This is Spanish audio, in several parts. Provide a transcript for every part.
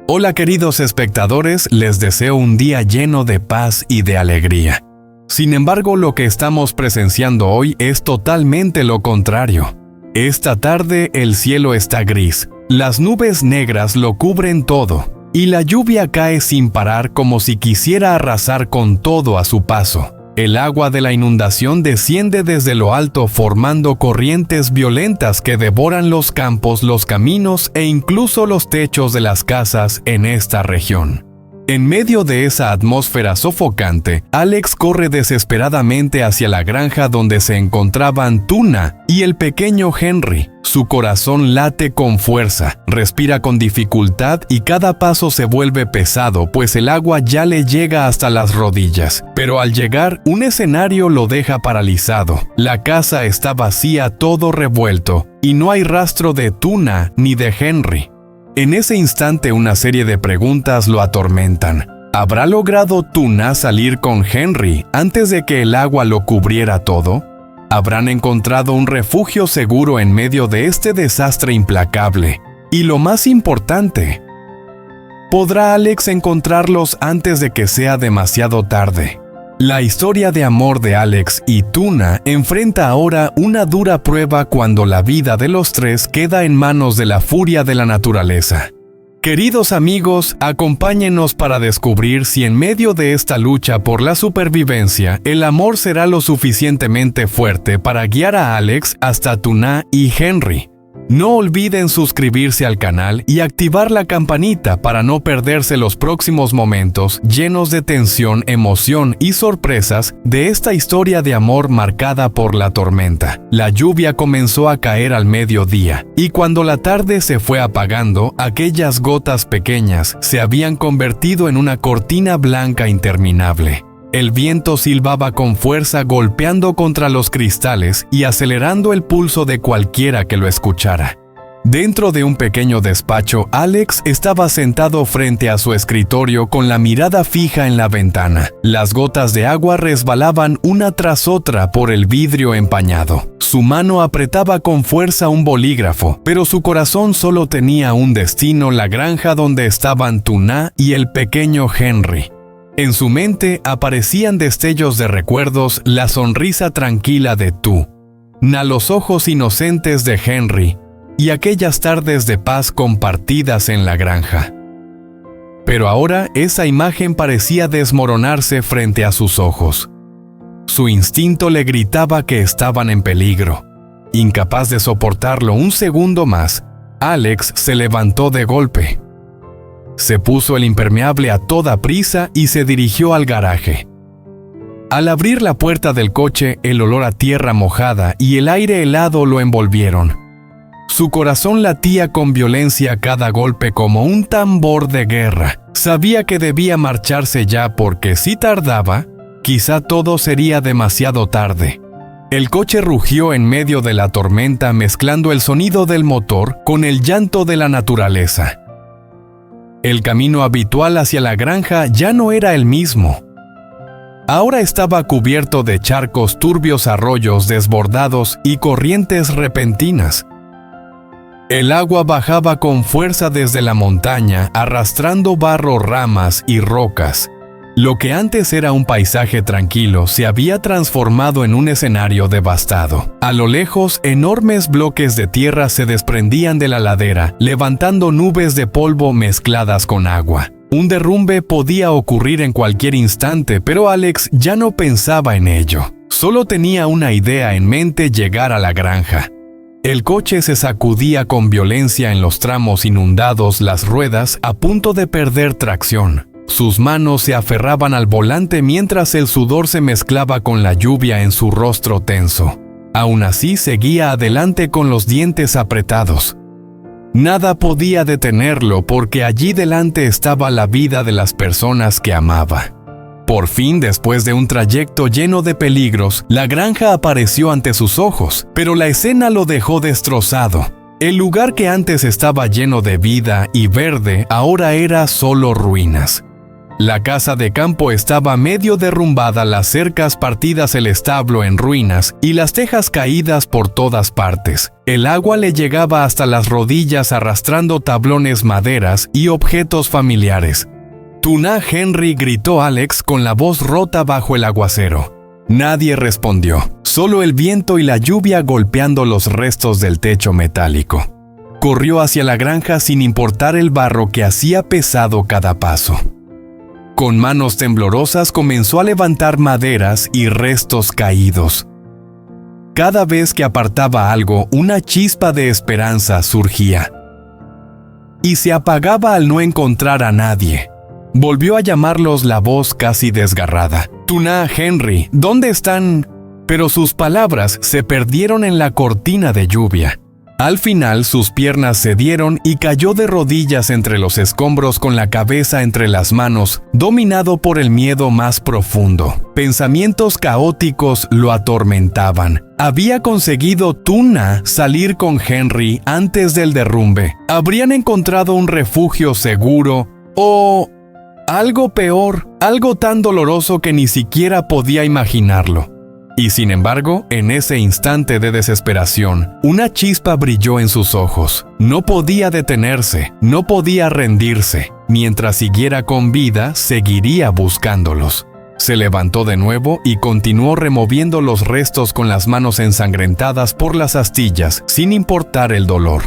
Hola queridos espectadores, les deseo un día lleno de paz y de alegría. Sin embargo, lo que estamos presenciando hoy es totalmente lo contrario. Esta tarde el cielo está gris, las nubes negras lo cubren todo, y la lluvia cae sin parar como si quisiera arrasar con todo a su paso. El agua de la inundación desciende desde lo alto formando corrientes violentas que devoran los campos, los caminos e incluso los techos de las casas en esta región. En medio de esa atmósfera sofocante, Alex corre desesperadamente hacia la granja donde se encontraban Tuna y el pequeño Henry. Su corazón late con fuerza, respira con dificultad y cada paso se vuelve pesado, pues el agua ya le llega hasta las rodillas. Pero al llegar, un escenario lo deja paralizado. La casa está vacía, todo revuelto, y no hay rastro de Tuna ni de Henry. En ese instante una serie de preguntas lo atormentan. ¿Habrá logrado Tuna salir con Henry antes de que el agua lo cubriera todo? ¿Habrán encontrado un refugio seguro en medio de este desastre implacable? Y lo más importante, ¿podrá Alex encontrarlos antes de que sea demasiado tarde? La historia de amor de Alex y Tuna enfrenta ahora una dura prueba cuando la vida de los tres queda en manos de la furia de la naturaleza. Queridos amigos, acompáñenos para descubrir si en medio de esta lucha por la supervivencia, el amor será lo suficientemente fuerte para guiar a Alex hasta Tuna y Henry. No olviden suscribirse al canal y activar la campanita para no perderse los próximos momentos llenos de tensión, emoción y sorpresas de esta historia de amor marcada por la tormenta. La lluvia comenzó a caer al mediodía, y cuando la tarde se fue apagando, aquellas gotas pequeñas se habían convertido en una cortina blanca interminable. El viento silbaba con fuerza golpeando contra los cristales y acelerando el pulso de cualquiera que lo escuchara. Dentro de un pequeño despacho, Alex estaba sentado frente a su escritorio con la mirada fija en la ventana. Las gotas de agua resbalaban una tras otra por el vidrio empañado. Su mano apretaba con fuerza un bolígrafo, pero su corazón solo tenía un destino: la granja donde estaban Tuna y el pequeño Henry. En su mente aparecían destellos de recuerdos, la sonrisa tranquila de Tuna, los ojos inocentes de Henry y aquellas tardes de paz compartidas en la granja. Pero ahora esa imagen parecía desmoronarse frente a sus ojos. Su instinto le gritaba que estaban en peligro. Incapaz de soportarlo un segundo más, Alex se levantó de golpe. Se puso el impermeable a toda prisa y se dirigió al garaje. Al abrir la puerta del coche, el olor a tierra mojada y el aire helado lo envolvieron. Su corazón latía con violencia a cada golpe como un tambor de guerra. Sabía que debía marcharse ya porque si tardaba, quizá todo sería demasiado tarde. El coche rugió en medio de la tormenta mezclando el sonido del motor con el llanto de la naturaleza. El camino habitual hacia la granja ya no era el mismo. Ahora estaba cubierto de charcos, turbios arroyos desbordados y corrientes repentinas. El agua bajaba con fuerza desde la montaña, arrastrando barro, ramas y rocas. Lo que antes era un paisaje tranquilo se había transformado en un escenario devastado. A lo lejos, enormes bloques de tierra se desprendían de la ladera, levantando nubes de polvo mezcladas con agua. Un derrumbe podía ocurrir en cualquier instante, pero Alex ya no pensaba en ello. Solo tenía una idea en mente: llegar a la granja. El coche se sacudía con violencia en los tramos inundados, las ruedas a punto de perder tracción. Sus manos se aferraban al volante mientras el sudor se mezclaba con la lluvia en su rostro tenso. Aún así seguía adelante con los dientes apretados. Nada podía detenerlo porque allí delante estaba la vida de las personas que amaba. Por fin, después de un trayecto lleno de peligros, la granja apareció ante sus ojos, pero la escena lo dejó destrozado. El lugar que antes estaba lleno de vida y verde ahora era solo ruinas. La casa de campo estaba medio derrumbada, las cercas partidas, el establo en ruinas y las tejas caídas por todas partes. El agua le llegaba hasta las rodillas arrastrando tablones, maderas y objetos familiares. «Tuna, Henry», gritó Alex con la voz rota bajo el aguacero. Nadie respondió, solo el viento y la lluvia golpeando los restos del techo metálico. Corrió hacia la granja sin importar el barro que hacía pesado cada paso. Con manos temblorosas comenzó a levantar maderas y restos caídos. Cada vez que apartaba algo, una chispa de esperanza surgía. Y se apagaba al no encontrar a nadie. Volvió a llamarlos la voz casi desgarrada. «Tuna, Henry, ¿dónde están?» Pero sus palabras se perdieron en la cortina de lluvia. Al final sus piernas cedieron y cayó de rodillas entre los escombros con la cabeza entre las manos, dominado por el miedo más profundo. Pensamientos caóticos lo atormentaban. ¿Había conseguido Tuna salir con Henry antes del derrumbe? ¿Habrían encontrado un refugio seguro? ¿O algo peor, algo tan doloroso que ni siquiera podía imaginarlo? Y sin embargo, en ese instante de desesperación, una chispa brilló en sus ojos. No podía detenerse, no podía rendirse. Mientras siguiera con vida, seguiría buscándolos. Se levantó de nuevo y continuó removiendo los restos con las manos ensangrentadas por las astillas, sin importar el dolor.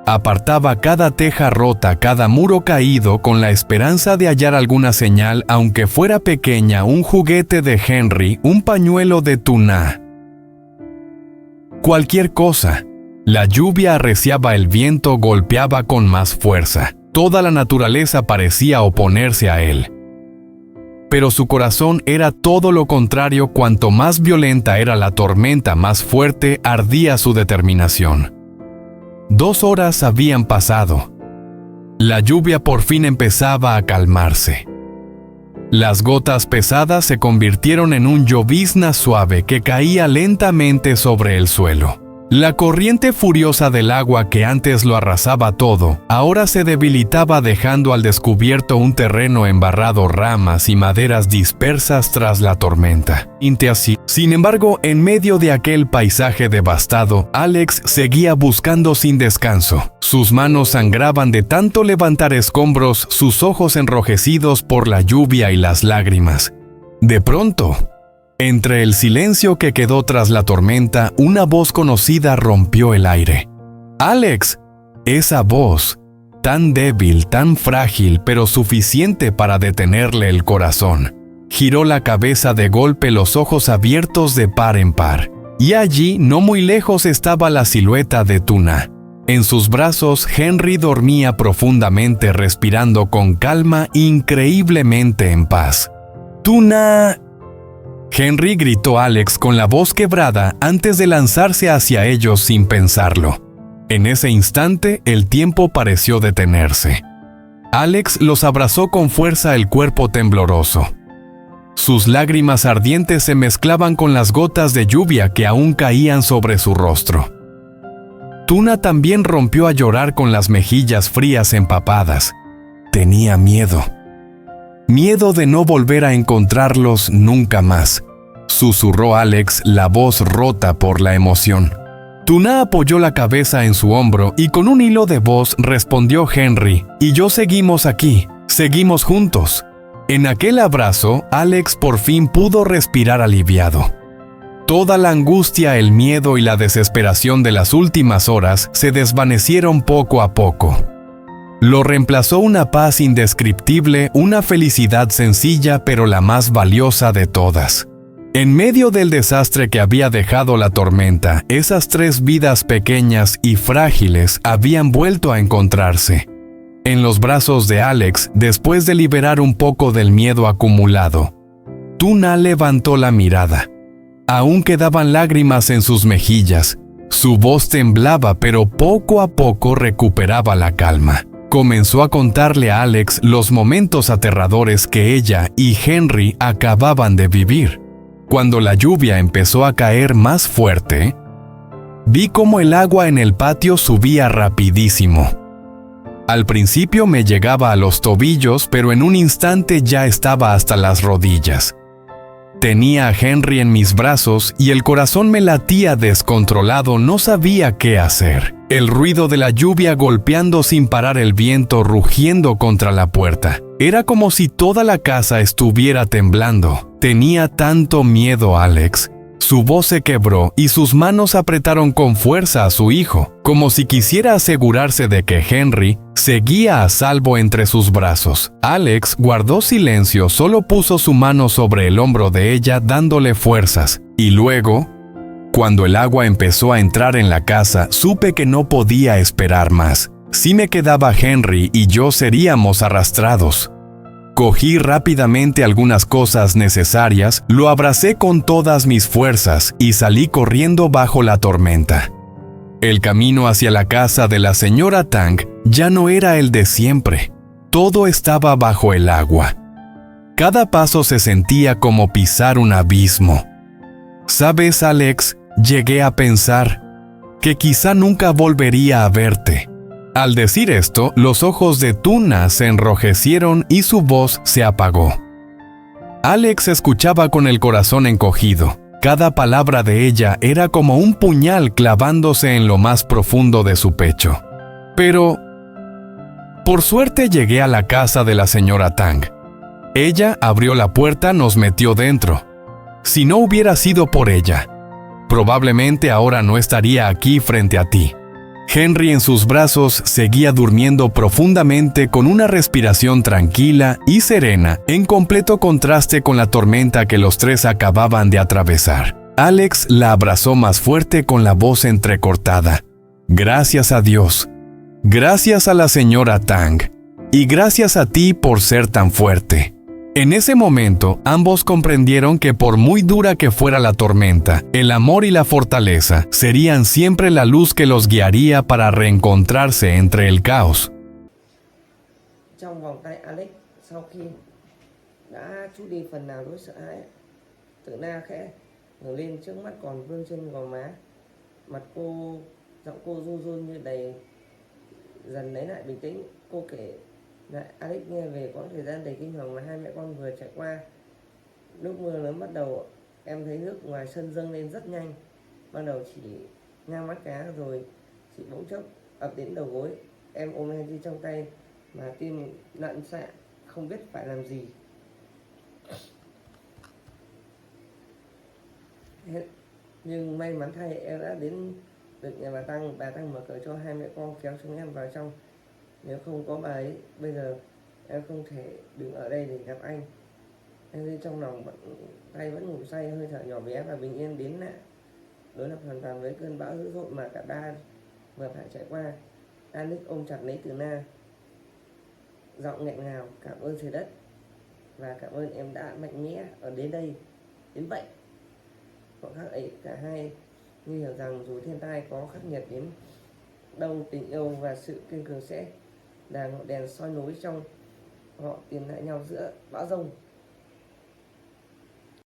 Apartaba cada teja rota, cada muro caído con la esperanza de hallar alguna señal, aunque fuera pequeña, un juguete de Henry, un pañuelo de Tuna. Cualquier cosa. La lluvia arreciaba, el viento golpeaba con más fuerza. Toda la naturaleza parecía oponerse a él. Pero su corazón era todo lo contrario. Cuanto más violenta era la tormenta, más fuerte ardía su determinación. 2 horas habían pasado. La lluvia por fin empezaba a calmarse. Las gotas pesadas se convirtieron en un llovizna suave que caía lentamente sobre el suelo. La corriente furiosa del agua que antes lo arrasaba todo, ahora se debilitaba dejando al descubierto un terreno embarrado, ramas y maderas dispersas tras la tormenta. Sin embargo, en medio de aquel paisaje devastado, Alex seguía buscando sin descanso. Sus manos sangraban de tanto levantar escombros, sus ojos enrojecidos por la lluvia y las lágrimas. De pronto, entre el silencio que quedó tras la tormenta, una voz conocida rompió el aire. ¡Alex! Esa voz, tan débil, tan frágil, pero suficiente para detenerle el corazón. Giró la cabeza de golpe, los ojos abiertos de par en par. Y allí, no muy lejos, estaba la silueta de Tuna. En sus brazos, Henry dormía profundamente, respirando con calma, increíblemente en paz. ¡Tuna! Henry, gritó Alex con la voz quebrada antes de lanzarse hacia ellos sin pensarlo. En ese instante, el tiempo pareció detenerse. Alex los abrazó con fuerza, el cuerpo tembloroso. Sus lágrimas ardientes se mezclaban con las gotas de lluvia que aún caían sobre su rostro. Tuna también rompió a llorar con las mejillas frías empapadas. Tenía miedo. Miedo de no volver a encontrarlos nunca más, susurró Alex, la voz rota por la emoción. Tuna apoyó la cabeza en su hombro y con un hilo de voz respondió Henry, y yo seguimos aquí, seguimos juntos. En aquel abrazo, Alex por fin pudo respirar aliviado. Toda la angustia, el miedo y la desesperación de las últimas horas se desvanecieron poco a poco. Lo reemplazó una paz indescriptible, una felicidad sencilla pero la más valiosa de todas. En medio del desastre que había dejado la tormenta, esas 3 vidas pequeñas y frágiles habían vuelto a encontrarse. En los brazos de Alex, después de liberar un poco del miedo acumulado, Tuna levantó la mirada. Aún quedaban lágrimas en sus mejillas. Su voz temblaba, pero poco a poco recuperaba la calma. Comenzó a contarle a Alex los momentos aterradores que ella y Henry acababan de vivir. Cuando la lluvia empezó a caer más fuerte, vi cómo el agua en el patio subía rapidísimo. Al principio me llegaba a los tobillos, pero en un instante ya estaba hasta las rodillas. Tenía a Henry en mis brazos y el corazón me latía descontrolado, no sabía qué hacer. El ruido de la lluvia golpeando sin parar, el viento rugiendo contra la puerta. Era como si toda la casa estuviera temblando. Tenía tanto miedo, Alex. Su voz se quebró y sus manos apretaron con fuerza a su hijo, como si quisiera asegurarse de que Henry seguía a salvo entre sus brazos. Alex guardó silencio, solo puso su mano sobre el hombro de ella dándole fuerzas. Y luego, cuando el agua empezó a entrar en la casa, supe que no podía esperar más. Si me quedaba Henry y yo seríamos arrastrados. Cogí rápidamente algunas cosas necesarias, lo abracé con todas mis fuerzas y salí corriendo bajo la tormenta. El camino hacia la casa de la señora Tang ya no era el de siempre. Todo estaba bajo el agua. Cada paso se sentía como pisar un abismo. ¿Sabes, Alex? Llegué a pensar que quizá nunca volvería a verte. Al decir esto, los ojos de Tuna se enrojecieron y su voz se apagó. Alex escuchaba con el corazón encogido. Cada palabra de ella era como un puñal clavándose en lo más profundo de su pecho. Pero, por suerte llegué a la casa de la señora Tang. Ella abrió la puerta, nos metió dentro. Si no hubiera sido por ella, probablemente ahora no estaría aquí frente a ti. Henry en sus brazos seguía durmiendo profundamente con una respiración tranquila y serena, en completo contraste con la tormenta que los tres acababan de atravesar. Alex la abrazó más fuerte con la voz entrecortada. Gracias a Dios. Gracias a la señora Tang. Y gracias a ti por ser tan fuerte. En ese momento, ambos comprendieron que por muy dura que fuera la tormenta, el amor y la fortaleza serían siempre la luz que los guiaría para reencontrarse entre el caos. Trong vòng tay Alex, sau khi đã trút đi phần nào nỗi sợ hãi, Tử Na khẽ ngẩng lên, trước mắt còn vương trên gò má. Mặt cô, giọng cô run run như đầy, dần lấy lại bình tĩnh. Cô kể lại Alex nghe về quãng thời gian đầy kinh hoàng mà hai mẹ con vừa trải qua. Lúc mưa lớn bắt đầu, em thấy nước ngoài sân dâng lên rất nhanh. Ban đầu chỉ ngang mắt cá, rồi chỉ bỗng chốc ập đến đầu gối. Em ôm Henry trong tay mà tim lặn xạ, không biết phải làm gì. Nhưng may mắn thay, em đã đến được nhà bà Tăng mở cửa cho hai mẹ con, kéo chúng em vào trong. Nếu không có bà ấy, bây giờ em không thể đứng ở đây để gặp anh. Em đi trong lòng tay vẫn ngủ say, hơi thở nhỏ bé và bình yên đến nạn, đối lập hoàn toàn với cơn bão dữ dội mà cả ba vừa phải trải qua. Alex ôm chặt lấy Tử Na, giọng nghẹn ngào, cảm ơn trời đất và cảm ơn em đã mạnh mẽ ở đến đây, đến vậy. Khoảnh khắc ấy, cả hai như hiểu rằng dù thiên tai có khắc nghiệt đến đâu, tình yêu và sự kiên cường sẽ là ngọn đèn soi nối trong họ tìm lại nhau giữa bão giông.